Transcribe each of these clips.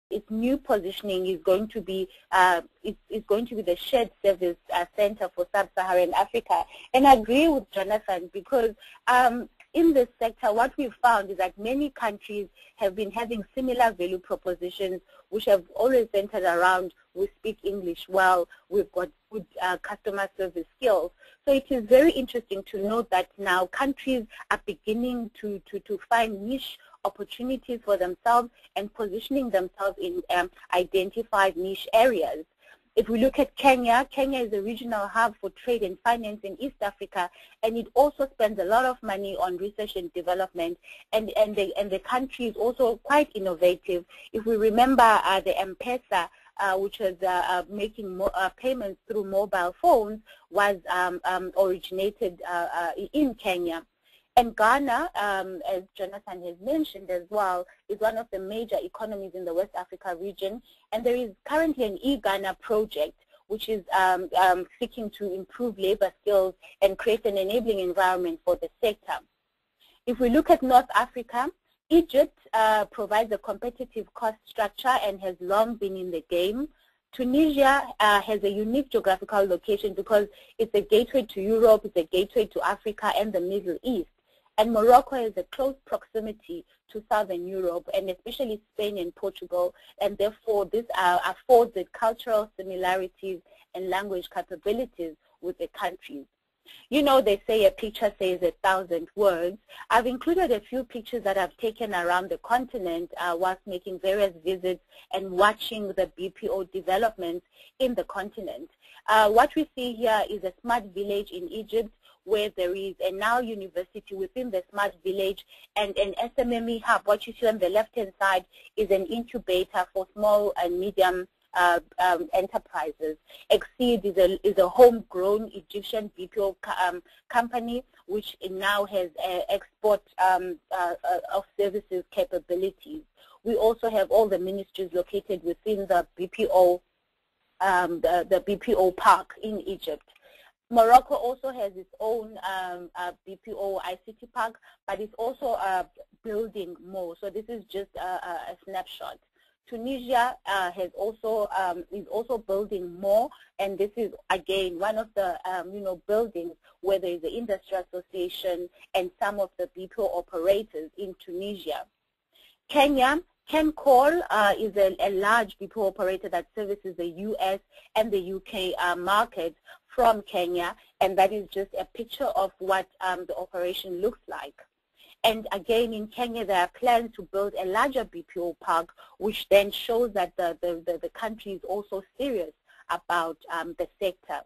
its new positioning is going to be the shared service center for sub-Saharan Africa. And I agree with Jonathan, because in this sector, what we've found is that many countries have been having similar value propositions, which have always centered around we speak English well, we've got good customer service skills. So it is very interesting to note that now countries are beginning to find niche opportunities for themselves and positioning themselves in identified niche areas. If we look at Kenya, Kenya is a regional hub for trade and finance in East Africa, and it also spends a lot of money on research and development, and the country is also quite innovative. If we remember the M-Pesa, which was making payments through mobile phones, was originated in Kenya. And Ghana, as Jonathan has mentioned as well, is one of the major economies in the West Africa region. And there is currently an e-Ghana project, which is seeking to improve labor skills and create an enabling environment for the sector. If we look at North Africa, Egypt provides a competitive cost structure and has long been in the game. Tunisia has a unique geographical location because it's a gateway to Europe, it's a gateway to Africa and the Middle East. And Morocco has a close proximity to Southern Europe, and especially Spain and Portugal, and therefore this affords the cultural similarities and language capabilities with the countries. You know, they say a picture says 1,000 words. I've included a few pictures that I've taken around the continent whilst making various visits and watching the BPO developments in the continent. What we see here is a smart village in Egypt, where there is a now university within the smart village and an SMME hub. What you see on the left-hand side is an incubator for small and medium enterprises. Exceed is a homegrown Egyptian BPO company, which now has export of services capabilities. We also have all the ministries located within the BPO, the BPO park in Egypt. Morocco also has its own BPO ICT park, but it's also building more. So this is just a snapshot. Tunisia is also building more, and this is again one of the buildings where there is the industry association and some of the BPO operators in Tunisia. Kenya. Kencall is a large BPO operator that services the US and the UK markets from Kenya, and that is just a picture of what the operation looks like. And again, in Kenya, there are plans to build a larger BPO park, which then shows that the country is also serious about the sector.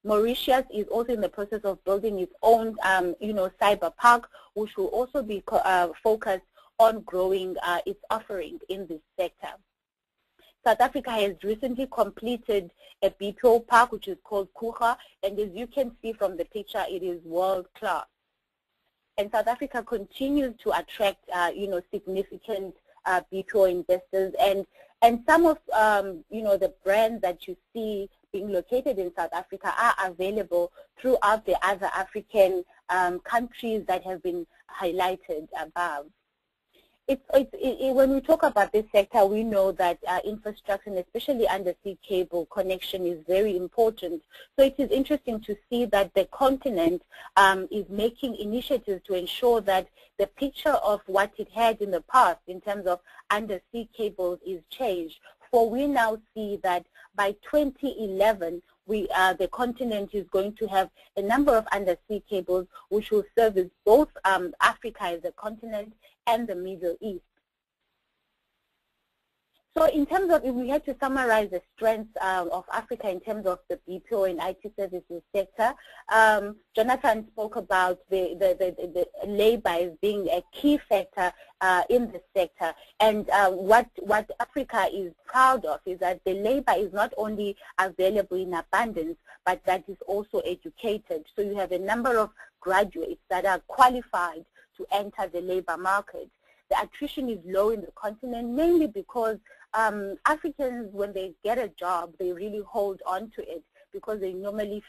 Mauritius is also in the process of building its own, cyber park, which will also be focused on growing its offering in this sector. South Africa has recently completed a BPO park, which is called Kuha, and as you can see from the picture, it is world-class. And South Africa continues to attract, significant BPO investors, and some of, the brands that you see being located in South Africa are available throughout the other African countries that have been highlighted above. When we talk about this sector, we know that infrastructure, and especially undersea cable connection, is very important. So it is interesting to see that the continent is making initiatives to ensure that the picture of what it had in the past in terms of undersea cables is changed. For we now see that by 2011, the continent is going to have a number of undersea cables which will service both Africa as a continent and the Middle East. So in terms of, if we had to summarize the strengths of Africa in terms of the BPO and IT services sector, Jonathan spoke about the labor as being a key factor in the sector. And what Africa is proud of is that the labor is not only available in abundance, but that is also educated. So you have a number of graduates that are qualified to enter the labor market. The attrition is low in the continent, mainly because Africans, when they get a job, they really hold on to it because they normally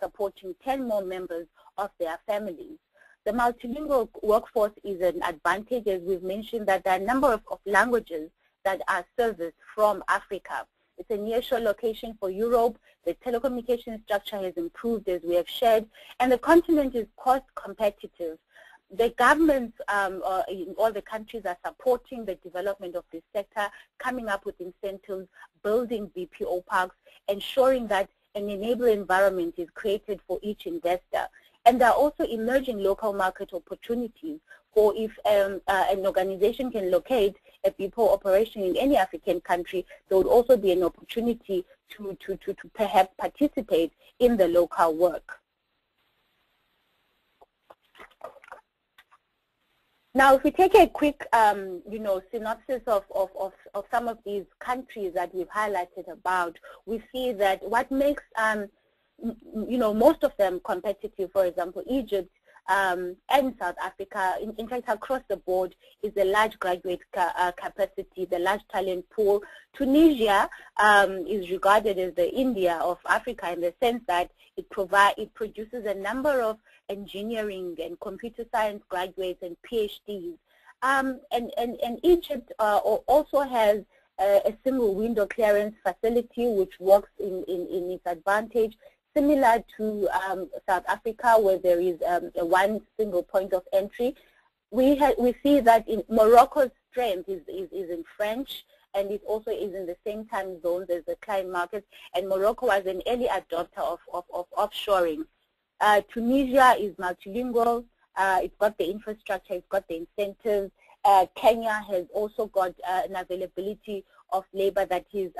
supporting 10 more members of their families. The multilingual workforce is an advantage, as we've mentioned, that there are a number of languages that are serviced from Africa. It's a nearshore location for Europe. The telecommunication structure has improved, as we have shared, and the continent is cost competitive. The governments in all the countries are supporting the development of this sector, coming up with incentives, building BPO parks, ensuring that an enabling environment is created for each investor. And there are also emerging local market opportunities for if an organization can locate a BPO operation in any African country, there would also be an opportunity to perhaps participate in the local work. Now, if we take a quick, synopsis of some of these countries that we've highlighted about, we see that what makes, most of them competitive, for example, Egypt and South Africa, in fact, across the board, is the large graduate capacity, the large talent pool. Tunisia is regarded as the India of Africa in the sense that it produces a number of engineering and computer science graduates and PhDs. And Egypt also has a single window clearance facility which works in its advantage, similar to South Africa, where there is one single point of entry. We see that in Morocco's strength is in French, and it also is in the same time zones as the client markets, and Morocco was an early adopter of offshoring. Tunisia is multilingual. It's got the infrastructure, it's got the incentives. Kenya has also got an availability of labor that is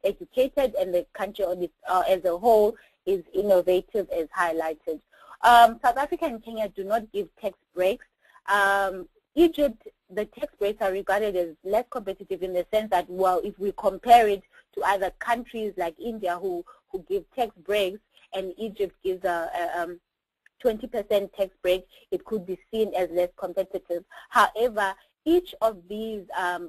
educated, and the country on its, as a whole is innovative, as highlighted. South Africa and Kenya do not give tax breaks. Egypt, the tax breaks are regarded as less competitive in the sense that, well, if we compare it to other countries like India who give tax breaks, and Egypt gives a 20% tax break, it could be seen as less competitive. However, each of these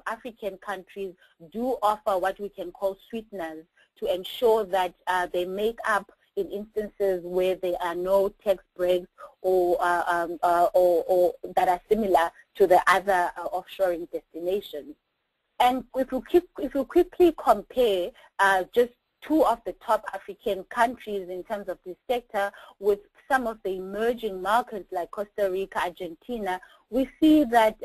African countries do offer what we can call sweeteners to ensure that they make up in instances where there are no tax breaks or that are similar to the other offshoring destinations. And if we quickly compare just two of the top African countries in terms of this sector with some of the emerging markets like Costa Rica, Argentina, we see that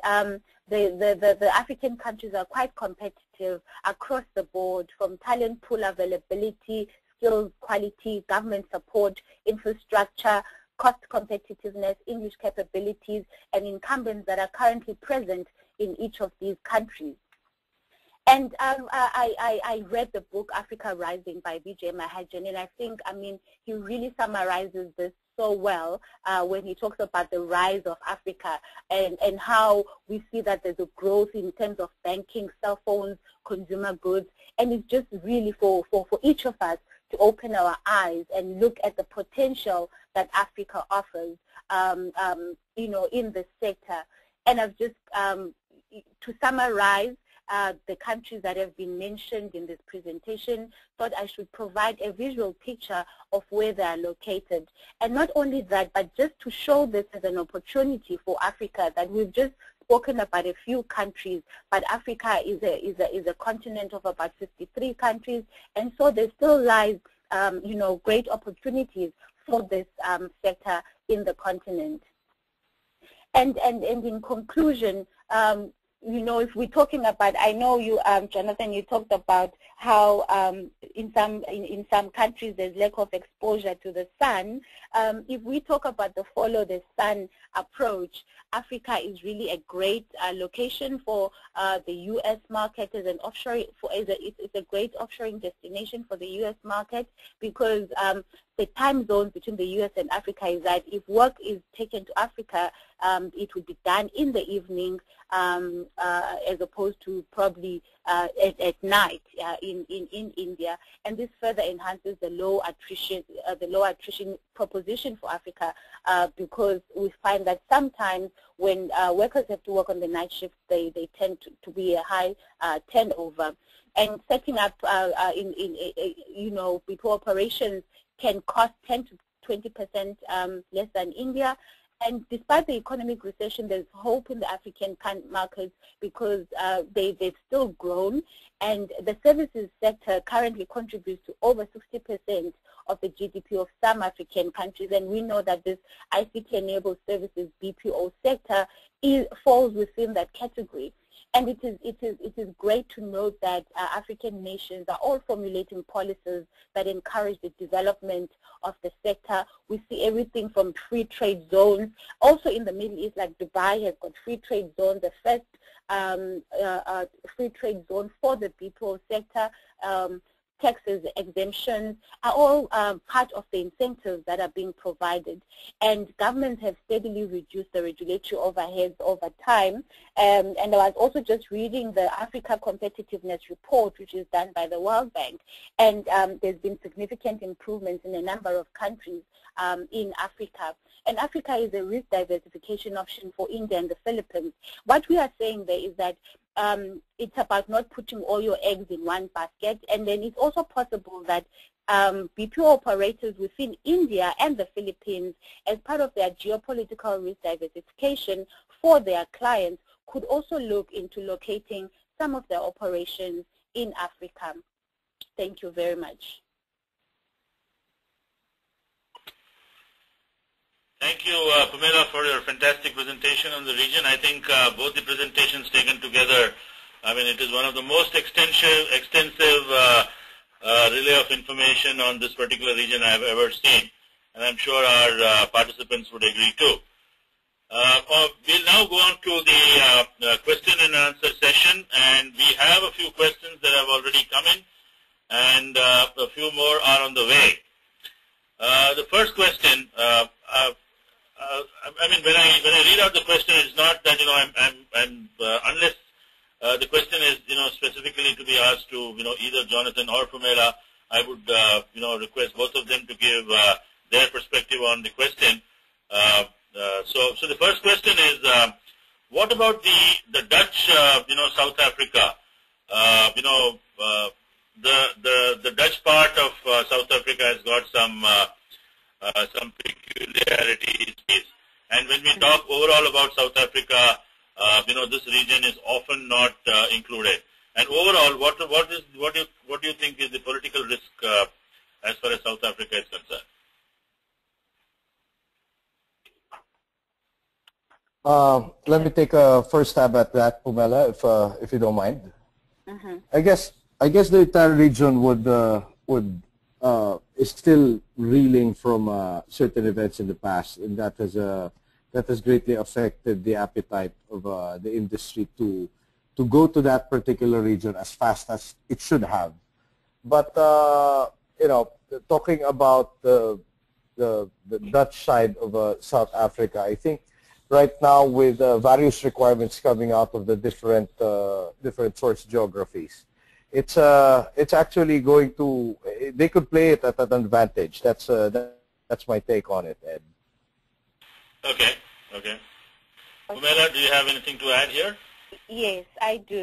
the African countries are quite competitive across the board, from talent pool availability, skills quality, government support, infrastructure, cost competitiveness, English capabilities, and incumbents that are currently present in each of these countries. And I read the book Africa Rising by Vijay Mahajan, and I think, he really summarizes this so well when he talks about the rise of Africa and how we see that there's a growth in terms of banking, cell phones, consumer goods, and it's just really for each of us to open our eyes and look at the potential that Africa offers, in the sector. And I've just, to summarize, the countries that have been mentioned in this presentation, thought I should provide a visual picture of where they are located. And not only that, but just to show this as an opportunity for Africa, that we've just spoken about a few countries, but Africa is a continent of about 53 countries, and so there still lies, great opportunities for this sector in the continent. And in conclusion, if we're talking about, I know you, Jonathan, you talked about how in some countries there's lack of exposure to the sun. If we talk about the follow the sun approach, Africa is really a great location for the U.S. market as an offshore. It's a great offshoring destination for the U.S. market, because the time zones between the U.S. and Africa is that if work is taken to Africa, it will be done in the evening as opposed to probably at night in India, and this further enhances the low attrition proposition for Africa, because we find that sometimes when workers have to work on the night shift, they tend to be a high turnover, and setting up before operations can cost 10 to 20% less than India, And despite the economic recession, there's hope in the African markets because they've still grown, and the services sector currently contributes to over 60% of the GDP of some African countries, and we know that this ICT-enabled services BPO sector falls within that category. And it is great to note that African nations are all formulating policies that encourage the development of the sector. We see everything from free trade zones. Also in the Middle East, like Dubai has got free trade zones, the first free trade zone for the BPO sector. Taxes, exemptions are all part of the incentives that are being provided. And governments have steadily reduced the regulatory overheads over time. And I was also just reading the Africa Competitiveness Report, which is done by the World Bank. And there's been significant improvements in a number of countries in Africa. And Africa is a risk diversification option for India and the Philippines. What we are saying there is that it's about not putting all your eggs in one basket, and then it's also possible that BPO operators within India and the Philippines, as part of their geopolitical risk diversification for their clients, could also look into locating some of their operations in Africa. Thank you very much. Thank you, Pamela, for your fantastic presentation on the region. I think both the presentations taken together, I mean, it is one of the most extensive relay of information on this particular region I have ever seen, and I'm sure our participants would agree too. We'll now go on to the question and answer session, and we have a few questions that have already come in, and a few more are on the way. The first question, I mean, when I read out the question, it's not that unless the question is specifically to be asked to either Jonathan or Pamela, I would request both of them to give their perspective on the question. So the first question is, what about the Dutch South Africa? The Dutch part of South Africa has got some peculiarities, and when we talk overall about South Africa, this region is often not included. And overall, what do you think is the political risk as far as South Africa is concerned? Let me take a first stab at that, Pamela, if you don't mind. Mm-hmm. I guess the entire region is still reeling from certain events in the past, and that has greatly affected the appetite of the industry to go to that particular region as fast as it should have. But talking about the Dutch side of South Africa, I think right now with various requirements coming out of the different source geographies, it's actually going to, they could play it at an advantage. That's my take on it, Ed. Okay. Pamela, do you have anything to add here? Yes, I do.